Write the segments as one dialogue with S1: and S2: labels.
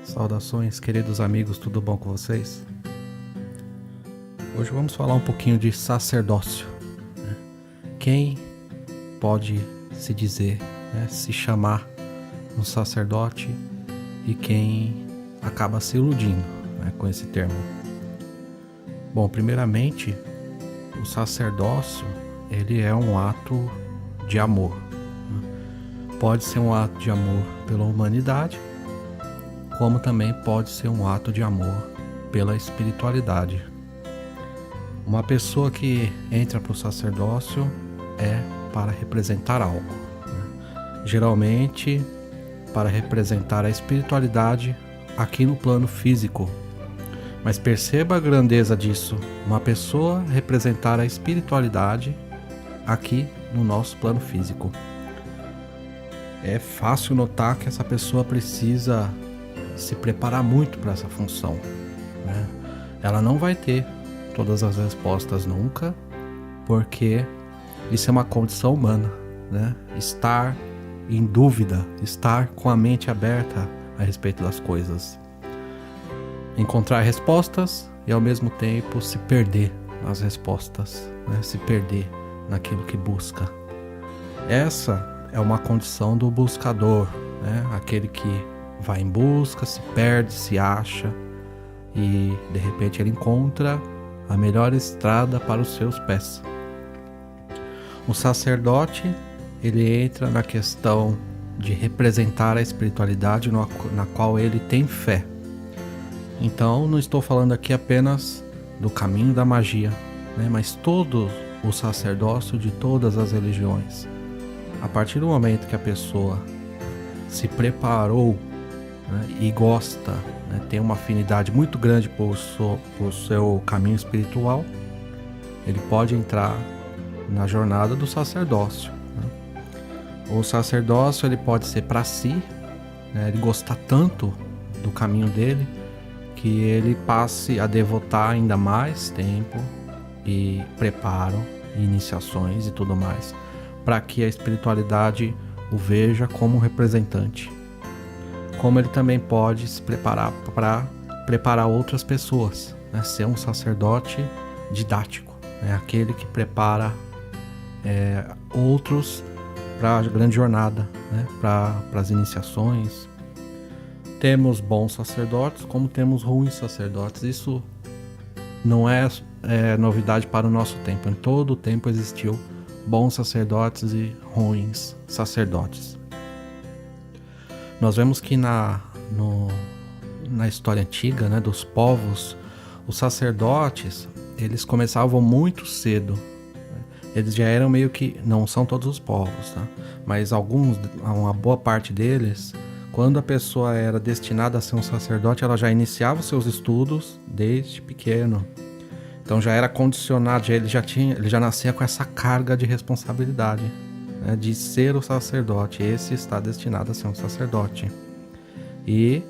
S1: Saudações, queridos amigos, tudo bom com vocês? Hoje vamos falar um pouquinho de sacerdócio, né? Quem pode se dizer, né, se chamar um sacerdote e quem acaba se iludindo, né, com esse termo? Bom, primeiramente, o sacerdócio, ele é um ato de amor, né? Pode ser um ato de amor pela humanidade, como também pode ser um ato de amor pela espiritualidade. Uma pessoa que entra para o sacerdócio é para representar algo, né? Geralmente para representar a espiritualidade aqui no plano físico. Mas perceba a grandeza disso, uma pessoa representar a espiritualidade aqui no nosso plano físico. É fácil notar que essa pessoa precisa se preparar muito para essa função, né? Ela não vai ter todas as respostas nunca, porque isso é uma condição humana, né? Estar em dúvida, estar com a mente aberta a respeito das coisas, encontrar respostas e ao mesmo tempo se perder nas respostas, né? Se perder naquilo que busca. Essa é uma condição do buscador, né? Aquele que vai em busca, se perde, se acha e de repente ele encontra a melhor estrada para os seus pés. O sacerdote, ele entra na questão de representar a espiritualidade na qual ele tem fé. Então não estou falando aqui apenas do caminho da magia, né, mas todo o sacerdócio de todas as religiões. A partir do momento que a pessoa se preparou, né, e gosta, né, tem uma afinidade muito grande por seu caminho espiritual, ele pode entrar na jornada do sacerdócio, né? O sacerdócio, ele pode ser para si, né, ele gostar tanto do caminho dele que ele passe a devotar ainda mais tempo e preparo, iniciações e tudo mais, para que a espiritualidade o veja como representante. Como ele também pode se preparar para preparar outras pessoas, né? Ser um sacerdote didático, né? Aquele que prepara outros para a grande jornada, né? Para as iniciações. Temos bons sacerdotes, como temos ruins sacerdotes. Isso não é novidade para o nosso tempo. Em todo o tempo existiu bons sacerdotes e ruins sacerdotes. Nós vemos que na história antiga, né, dos povos, os sacerdotes, eles começavam muito cedo, né? Eles já eram meio que, não são todos os povos, tá? Mas uma boa parte deles, quando a pessoa era destinada a ser um sacerdote, ela já iniciava os seus estudos desde pequeno. Então já era condicionado, ele já nascia com essa carga de responsabilidade, né, de ser o sacerdote. Esse está destinado a ser um sacerdote. E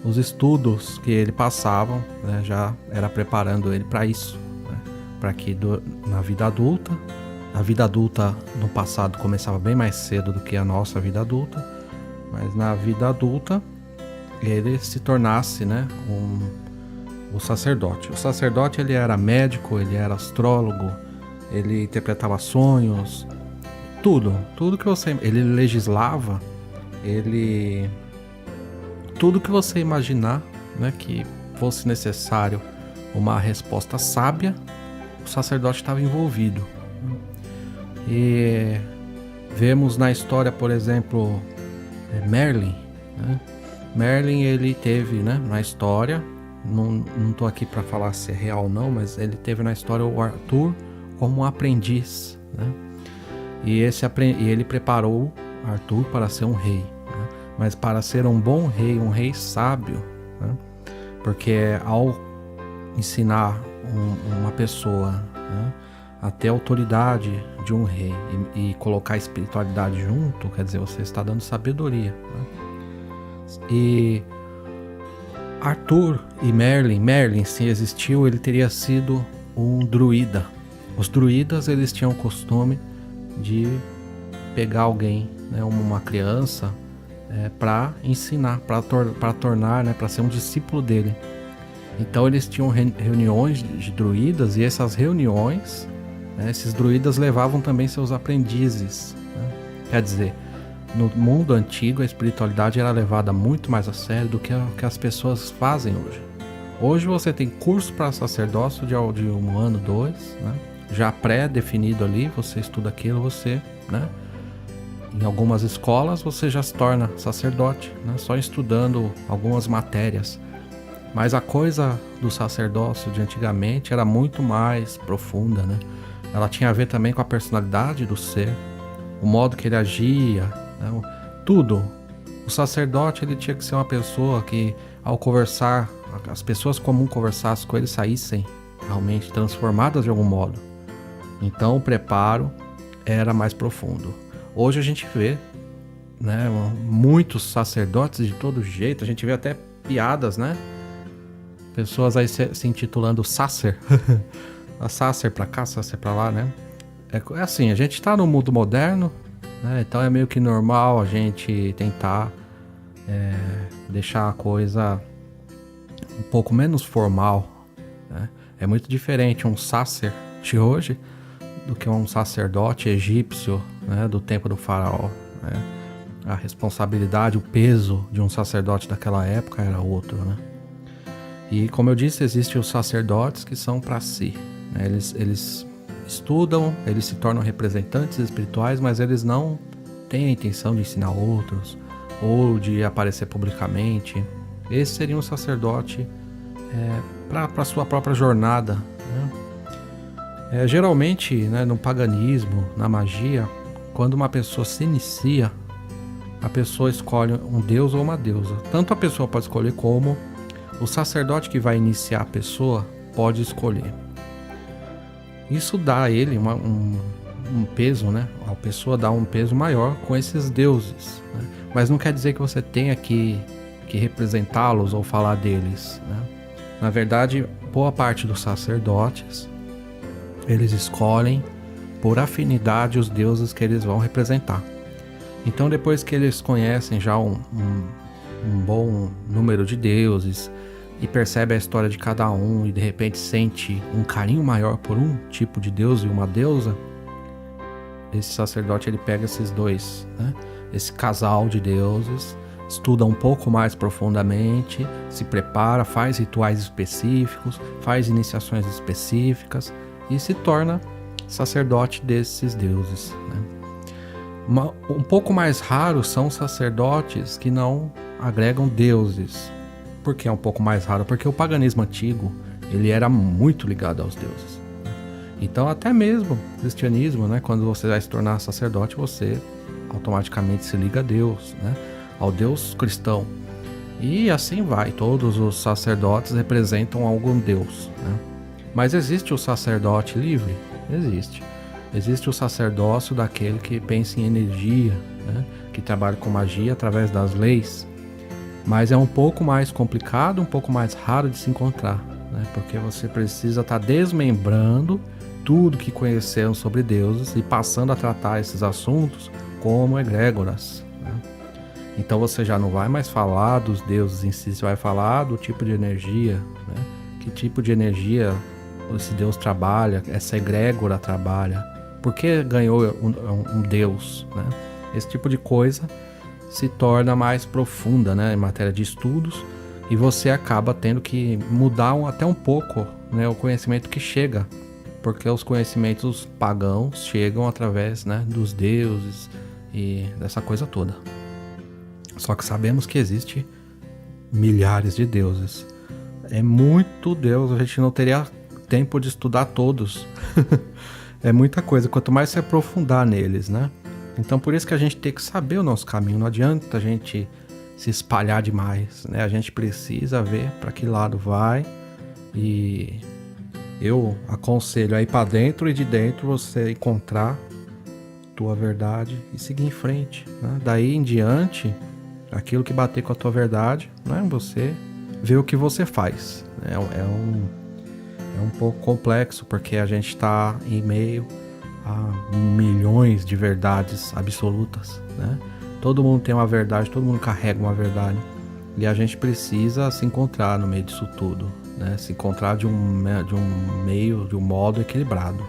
S1: os estudos que ele passava, né, já era preparando ele para isso, né, para que na vida adulta, a vida adulta no passado começava bem mais cedo do que a nossa vida adulta, mas na vida adulta ele se tornasse, né, o sacerdote. O sacerdote, ele era médico, ele era astrólogo, ele interpretava sonhos, tudo que você... Ele legislava, tudo que você imaginar, né, que fosse necessário uma resposta sábia, o sacerdote estava envolvido. E vemos na história, por exemplo, Merlin, né? Merlin, ele teve, né, na história, não estou aqui para falar se é real ou não, mas ele teve na história o Arthur como um aprendiz, né? E ele preparou Arthur para ser um rei, né? Mas para ser um bom rei, um rei sábio, né? Porque ao ensinar uma pessoa, né, a ter a autoridade de um rei e colocar a espiritualidade junto, quer dizer, você está dando sabedoria, né? E Arthur e Merlin, se existiu, ele teria sido um druida. Os druidas, eles tinham o costume de pegar alguém, né, uma criança, para ensinar, para tornar, né, para ser um discípulo dele. Então eles tinham reuniões de druidas, e essas reuniões, né, esses druidas levavam também seus aprendizes, né? Quer dizer, no mundo antigo a espiritualidade era levada muito mais a sério do que as pessoas fazem hoje. Hoje você tem curso para sacerdócio de 1 ano, 2, né? Já pré-definido ali, você estuda aquilo, você, né? Em algumas escolas você já se torna sacerdote, né? Só estudando algumas matérias. Mas a coisa do sacerdócio de antigamente era muito mais profunda, né? Ela tinha a ver também com a personalidade do ser, o modo que ele agia, né? Tudo. O sacerdote, ele tinha que ser uma pessoa que, ao conversar, as pessoas comuns conversassem com ele, saíssem realmente transformadas de algum modo. Então o preparo era mais profundo. Hoje a gente vê, né, muitos sacerdotes de todo jeito, a gente vê até piadas, né? Pessoas aí se intitulando Sacer. A Sacer pra cá, Sacer pra lá, né? É assim, a gente tá no mundo moderno, né? Então é meio que normal a gente tentar deixar a coisa um pouco menos formal, né? É muito diferente um Sacer de hoje do que um sacerdote egípcio, né, do tempo do faraó, né? A responsabilidade, o peso de um sacerdote daquela época era outro, né? E como eu disse, existem os sacerdotes que são para si, né? Eles estudam, eles se tornam representantes espirituais, mas eles não têm a intenção de ensinar outros ou de aparecer publicamente. Esse seria um sacerdote para sua própria jornada, né? Geralmente, né, no paganismo, na magia, quando uma pessoa se inicia, a pessoa escolhe um deus ou uma deusa. Tanto a pessoa pode escolher como o sacerdote que vai iniciar a pessoa pode escolher. Isso dá a ele um peso, né? A pessoa dá um peso maior com esses deuses, né? Mas não quer dizer que você tenha que representá-los ou falar deles, né? Na verdade, boa parte dos sacerdotes, eles escolhem por afinidade os deuses que eles vão representar. Então, depois que eles conhecem já um bom número de deuses e percebe a história de cada um e de repente sente um carinho maior por um tipo de deus e uma deusa, esse sacerdote ele pega esses dois, né? Esse casal de deuses, estuda um pouco mais profundamente, se prepara, faz rituais específicos, faz iniciações específicas e se torna sacerdote desses deuses, né? Um pouco mais raros são sacerdotes que não agregam deuses. Por que é um pouco mais raro? Porque o paganismo antigo, ele era muito ligado aos deuses. Então até mesmo o cristianismo, né, quando você vai se tornar sacerdote, você automaticamente se liga a Deus, né, ao Deus cristão. E assim vai, todos os sacerdotes representam algum Deus, né? Mas existe o sacerdote livre? Existe. Existe o sacerdócio daquele que pensa em energia, né, que trabalha com magia através das leis. Mas é um pouco mais complicado, um pouco mais raro de se encontrar, né, porque você precisa estar desmembrando tudo que conheceram sobre deuses e passando a tratar esses assuntos como egrégoras, né? Então você já não vai mais falar dos deuses em si, você vai falar do tipo de energia, né? Que tipo de energia esse deus trabalha, essa egrégora trabalha, por que ganhou um deus, né? Esse tipo de coisa se torna mais profunda, né, em matéria de estudos, e você acaba tendo que mudar até um pouco, né, o conhecimento que chega, porque os conhecimentos pagãos chegam através, né, dos deuses e dessa coisa toda. Só que sabemos que existe milhares de deuses. É muito Deus, a gente não teria tempo de estudar todos. É muita coisa, quanto mais se aprofundar neles, né? Então por isso que a gente tem que saber o nosso caminho, não adianta a gente se espalhar demais, né? A gente precisa ver para que lado vai, e eu aconselho aí para dentro, e de dentro você encontrar tua verdade e seguir em frente, né? Daí em diante, aquilo que bater com a tua verdade, né? Você vê o que você faz. É um pouco complexo, porque a gente está em meio a milhões de verdades absolutas, né? Todo mundo tem uma verdade, todo mundo carrega uma verdade. E a gente precisa se encontrar no meio disso tudo, né? Se encontrar de um meio, de um modo equilibrado.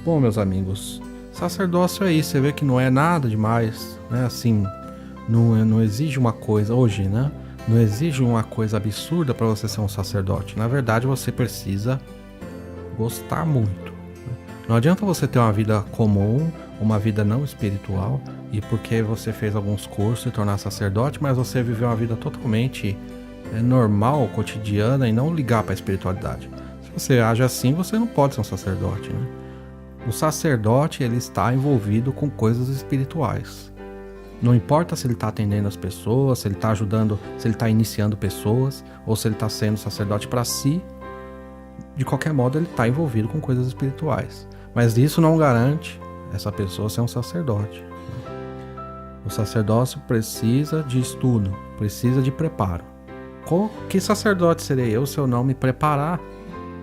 S1: Bom, meus amigos, sacerdócio é isso. Você vê que não é nada demais, né? Assim, não exige uma coisa hoje, né? Não exige uma coisa absurda para você ser um sacerdote. Na verdade, você precisa gostar muito, né? Não adianta você ter uma vida comum, uma vida não espiritual, e porque você fez alguns cursos e tornar sacerdote, mas você viveu uma vida totalmente normal, cotidiana, e não ligar para a espiritualidade. Se você age assim, você não pode ser um sacerdote, né? O sacerdote, ele está envolvido com coisas espirituais. Não importa se ele está atendendo as pessoas, se ele está ajudando, se ele está iniciando pessoas, ou se ele está sendo sacerdote para si. De qualquer modo, ele está envolvido com coisas espirituais. Mas isso não garante essa pessoa ser um sacerdote. O sacerdócio precisa de estudo, precisa de preparo. Que sacerdote serei eu se eu não me preparar?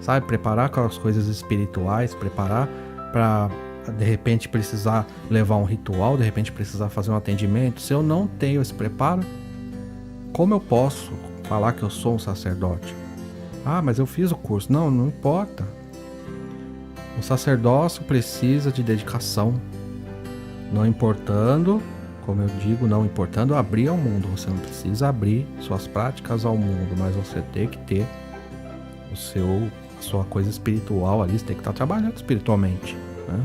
S1: Sabe, preparar com as coisas espirituais, preparar para de repente precisar levar um ritual, de repente precisar fazer um atendimento. Se eu não tenho esse preparo, como eu posso falar que eu sou um sacerdote? Ah, mas eu fiz o curso. Não importa. O sacerdócio precisa de dedicação. Não importando, como eu digo, não importando abrir ao mundo. Você não precisa abrir suas práticas ao mundo, mas você tem que ter a sua coisa espiritual ali. Você tem que estar trabalhando espiritualmente, né?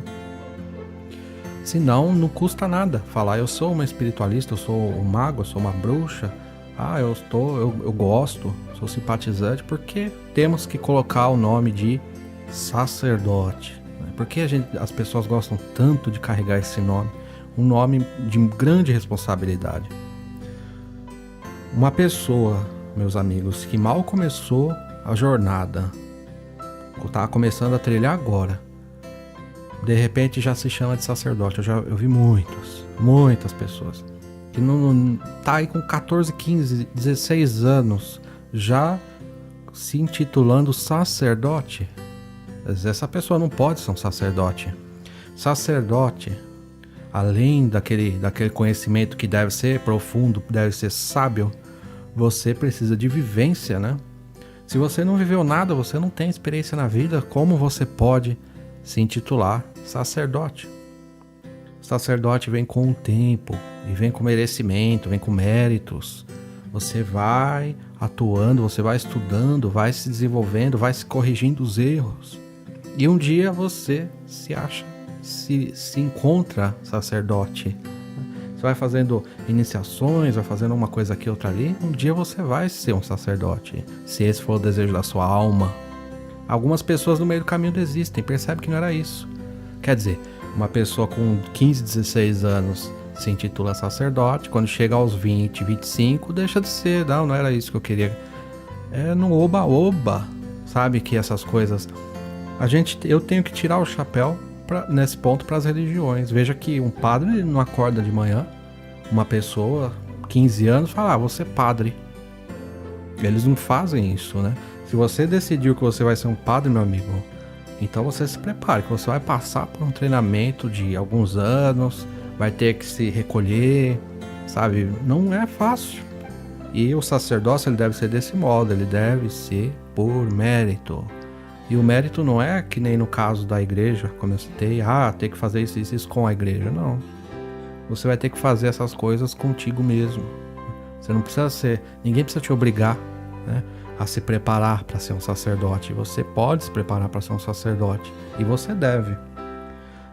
S1: Senão, não custa nada falar: eu sou uma espiritualista, eu sou um mago, eu sou uma bruxa. Ah, eu gosto, sou simpatizante, porque temos que colocar o nome de sacerdote, né? Por que as pessoas gostam tanto de carregar esse nome? Um nome de grande responsabilidade. Uma pessoa, meus amigos, que mal começou a jornada, está começando a trilhar agora, de repente já se chama de sacerdote. Eu vi muitas pessoas que não tá aí com 14, 15, 16 anos já se intitulando sacerdote. Mas essa pessoa não pode ser um sacerdote. Sacerdote, além daquele conhecimento que deve ser profundo, deve ser sábio, você precisa de vivência, né? Se você não viveu nada, você não tem experiência na vida, como você pode se intitular sacerdote? O sacerdote vem com o tempo, e vem com merecimento, vem com méritos. Você vai atuando, você vai estudando, vai se desenvolvendo, vai se corrigindo os erros. E um dia você se encontra sacerdote. Você vai fazendo iniciações, vai fazendo uma coisa aqui, outra ali. Um dia você vai ser um sacerdote, se esse for o desejo da sua alma. Algumas pessoas no meio do caminho desistem, percebem que não era isso. Quer dizer, uma pessoa com 15, 16 anos se intitula sacerdote, quando chega aos 20, 25, deixa de ser. Não era isso que eu queria. No oba-oba, sabe, que essas coisas... Eu tenho que tirar o chapéu nesse ponto para as religiões. Veja que um padre não acorda de manhã, uma pessoa, 15 anos, fala: você é padre. Eles não fazem isso, né? Se você decidiu que você vai ser um padre, meu amigo, então você se prepare, que você vai passar por um treinamento de alguns anos, vai ter que se recolher, sabe? Não é fácil. E o sacerdócio, ele deve ser desse modo, ele deve ser por mérito. E o mérito não é que nem no caso da igreja, como eu citei, tem que fazer isso com a igreja. Não. Você vai ter que fazer essas coisas contigo mesmo. Você não precisa ser... Ninguém precisa te obrigar, né, a se preparar para ser um sacerdote. Você pode se preparar para ser um sacerdote. E você deve.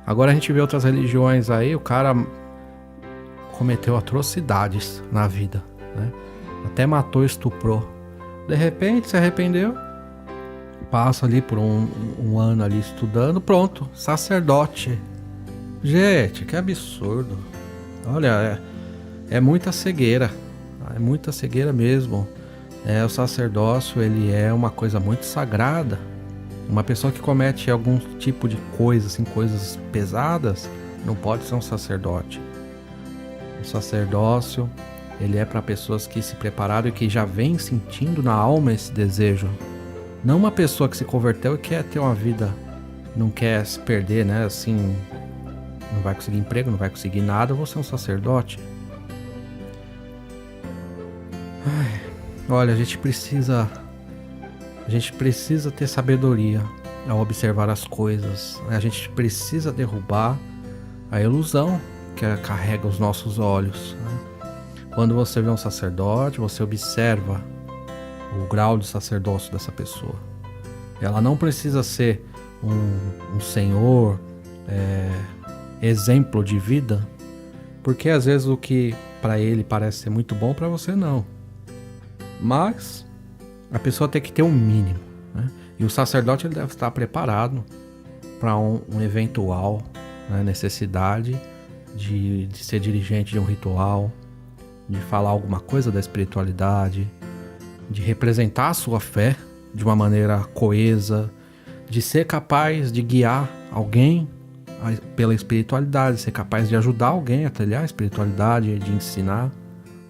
S1: Agora a gente vê outras religiões aí, o cara cometeu atrocidades na vida, né? Até matou, estuprou. De repente se arrependeu, passa ali por um ano ali estudando, pronto, sacerdote. Gente, que absurdo. Olha, é muita cegueira. É muita cegueira mesmo. O sacerdócio, ele é uma coisa muito sagrada. Uma pessoa que comete algum tipo de coisa, assim, coisas pesadas, não pode ser um sacerdote. O sacerdócio, ele é para pessoas que se prepararam e que já vêm sentindo na alma esse desejo. Não uma pessoa que se converteu e quer ter uma vida, não quer se perder, né, assim, não vai conseguir emprego, não vai conseguir nada, você é um sacerdote. Olha, a gente precisa ter sabedoria ao observar as coisas. A gente precisa derrubar a ilusão que carrega os nossos olhos, né? Quando você vê um sacerdote, você observa o grau de sacerdócio dessa pessoa. Ela não precisa ser um senhor, exemplo de vida, porque às vezes o que para ele parece ser muito bom, para você não. Mas a pessoa tem que ter um mínimo, né? E o sacerdote ele deve estar preparado para um eventual, né, necessidade de ser dirigente de um ritual, de falar alguma coisa da espiritualidade, de representar a sua fé de uma maneira coesa, de ser capaz de guiar alguém pela espiritualidade, ser capaz de ajudar alguém a trilhar a espiritualidade, de ensinar.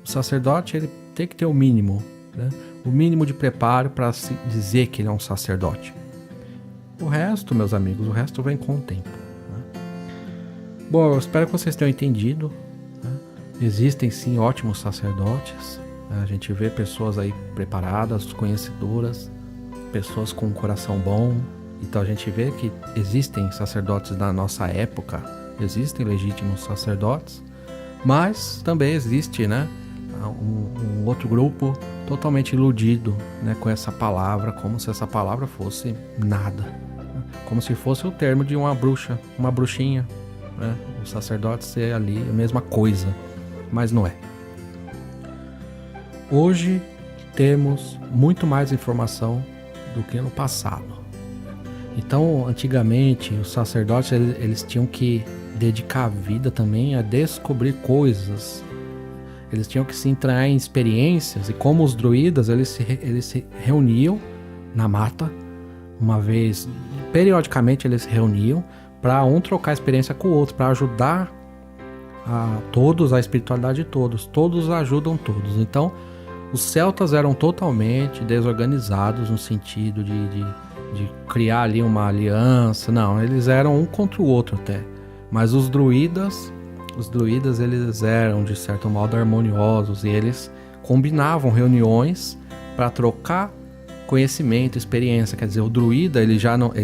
S1: O sacerdote ele tem que ter o mínimo, né? O mínimo de preparo para se dizer que ele é um sacerdote. O resto, meus amigos, o resto vem com o tempo, né? Bom, eu espero que vocês tenham entendido, né? Existem sim ótimos sacerdotes, né? A gente vê pessoas aí preparadas, conhecedoras, pessoas com um coração bom. Então a gente vê que existem sacerdotes da nossa época, existem legítimos sacerdotes, mas também existe, né, um outro grupo totalmente iludido, né, com essa palavra, como se essa palavra fosse nada, né? Como se fosse o termo de uma bruxa, uma bruxinha, né? O sacerdote ser ali a mesma coisa, mas não é. Hoje temos muito mais informação do que no passado. Então, antigamente, os sacerdotes eles tinham que dedicar a vida também a descobrir coisas. Eles tinham que se entrar em experiências, e como os druidas, eles se reuniam na mata, uma vez, periodicamente eles se reuniam para um trocar experiência com o outro, para ajudar a todos, a espiritualidade de todos. Todos ajudam todos. Então, os celtas eram totalmente desorganizados no sentido de criar ali uma aliança. Não, eles eram um contra o outro até. Mas os druidas eles eram de certo modo harmoniosos, e eles combinavam reuniões para trocar conhecimento, experiência. Quer dizer, o druida ele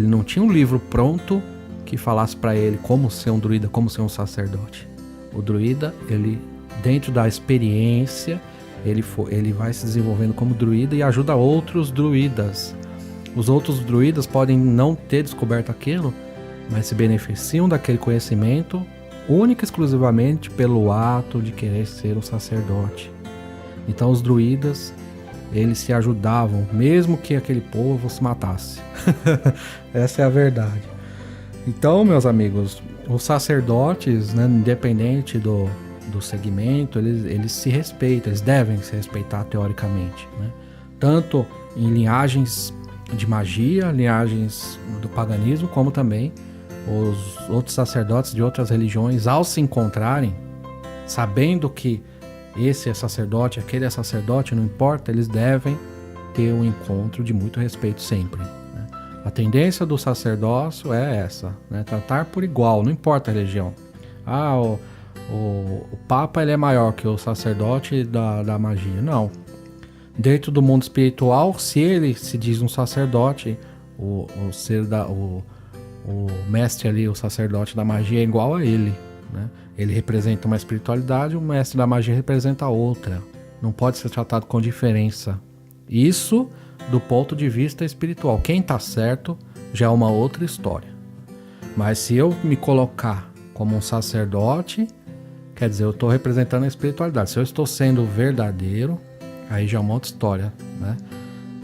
S1: não tinha um livro pronto que falasse para ele como ser um druida, como ser um sacerdote. O druida, ele dentro da experiência, ele vai se desenvolvendo como druida e ajuda outros druidas. Os outros druidas podem não ter descoberto aquilo, mas se beneficiam daquele conhecimento única e exclusivamente pelo ato de querer ser um sacerdote. Então os druidas, eles se ajudavam, mesmo que aquele povo se matasse. Essa é a verdade. Então, meus amigos, os sacerdotes, né, independente do segmento, eles se respeitam, eles devem se respeitar teoricamente, né? Tanto em linhagens de magia, linhagens do paganismo, como também os outros sacerdotes de outras religiões, ao se encontrarem, sabendo que esse é sacerdote, aquele é sacerdote, não importa, eles devem ter um encontro de muito respeito sempre, né? A tendência do sacerdócio é essa, né? Tratar por igual, não importa a religião. O Papa ele é maior que o sacerdote da magia. Não. Dentro do mundo espiritual, se ele se diz um sacerdote, o mestre ali, o sacerdote da magia é igual a ele, né? Ele representa uma espiritualidade, o mestre da magia representa outra. Não pode ser tratado com diferença. Isso do ponto de vista espiritual. Quem está certo já é uma outra história. Mas se eu me colocar como um sacerdote, quer dizer, eu estou representando a espiritualidade. Se eu estou sendo verdadeiro, aí já é uma outra história, né?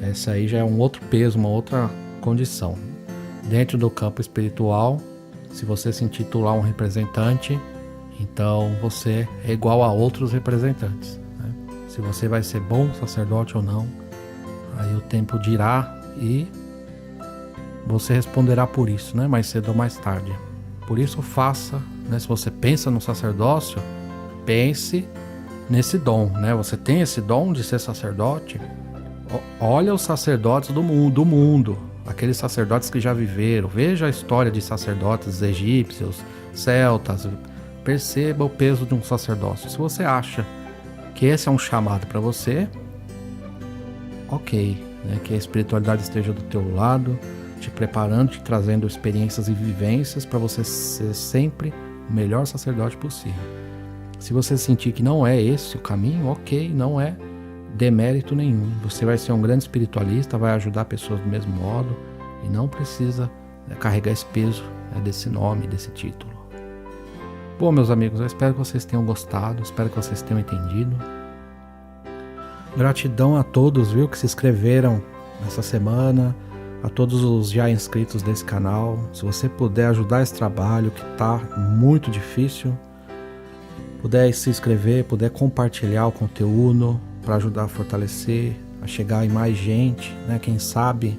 S1: Essa aí já é um outro peso, uma outra condição. Dentro do campo espiritual, se você se intitular um representante, então você é igual a outros representantes, né? Se você vai ser bom sacerdote ou não, aí o tempo dirá e você responderá por isso, né? Mais cedo ou mais tarde. Por isso faça, né? Se você pensa no sacerdócio, pense nesse dom, né? Você tem esse dom de ser sacerdote? Olha os sacerdotes do mundo, aqueles sacerdotes que já viveram. Veja a história de sacerdotes egípcios, celtas. Perceba o peso de um sacerdócio. Se você acha que esse é um chamado para você, ok, né? Que a espiritualidade esteja do teu lado, te preparando, te trazendo experiências e vivências para você ser sempre o melhor sacerdote possível. Se você sentir que não é esse o caminho, ok, não é demérito nenhum. Você vai ser um grande espiritualista, vai ajudar pessoas do mesmo modo e não precisa, né, carregar esse peso, né, desse nome, desse título. Bom, meus amigos, eu espero que vocês tenham gostado, espero que vocês tenham entendido. Gratidão a todos, viu, que se inscreveram nessa semana, a todos os já inscritos desse canal. Se você puder ajudar esse trabalho que está muito difícil, puder se inscrever, puder compartilhar o conteúdo para ajudar a fortalecer, a chegar em mais gente, né? Quem sabe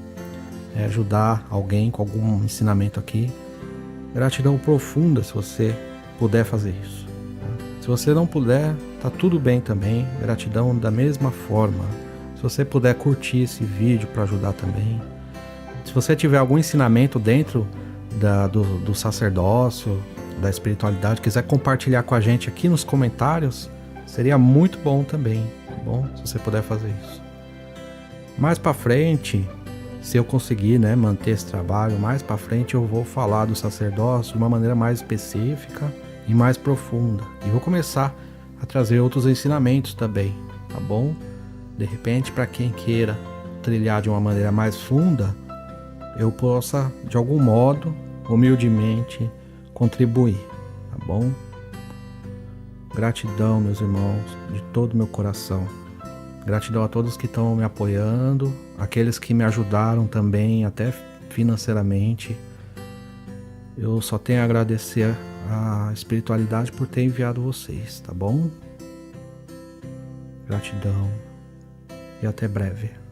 S1: ajudar alguém com algum ensinamento aqui. Gratidão profunda se você puder fazer isso. Se você não puder, tá tudo bem também. Gratidão da mesma forma. Se você puder curtir esse vídeo para ajudar também. Se você tiver algum ensinamento dentro do sacerdócio, da espiritualidade, quiser compartilhar com a gente aqui nos comentários, seria muito bom também, tá bom? Se você puder fazer isso. Mais para frente, se eu conseguir, né, manter esse trabalho, mais para frente eu vou falar do sacerdócio de uma maneira mais específica e mais profunda. E vou começar a trazer outros ensinamentos também, tá bom? De repente, para quem queira trilhar de uma maneira mais funda, eu possa, de algum modo, humildemente, contribuir, tá bom? Gratidão, meus irmãos, de todo o meu coração. Gratidão a todos que estão me apoiando, aqueles que me ajudaram também, até financeiramente. Eu só tenho a agradecer a espiritualidade por ter enviado vocês, tá bom? Gratidão e até breve.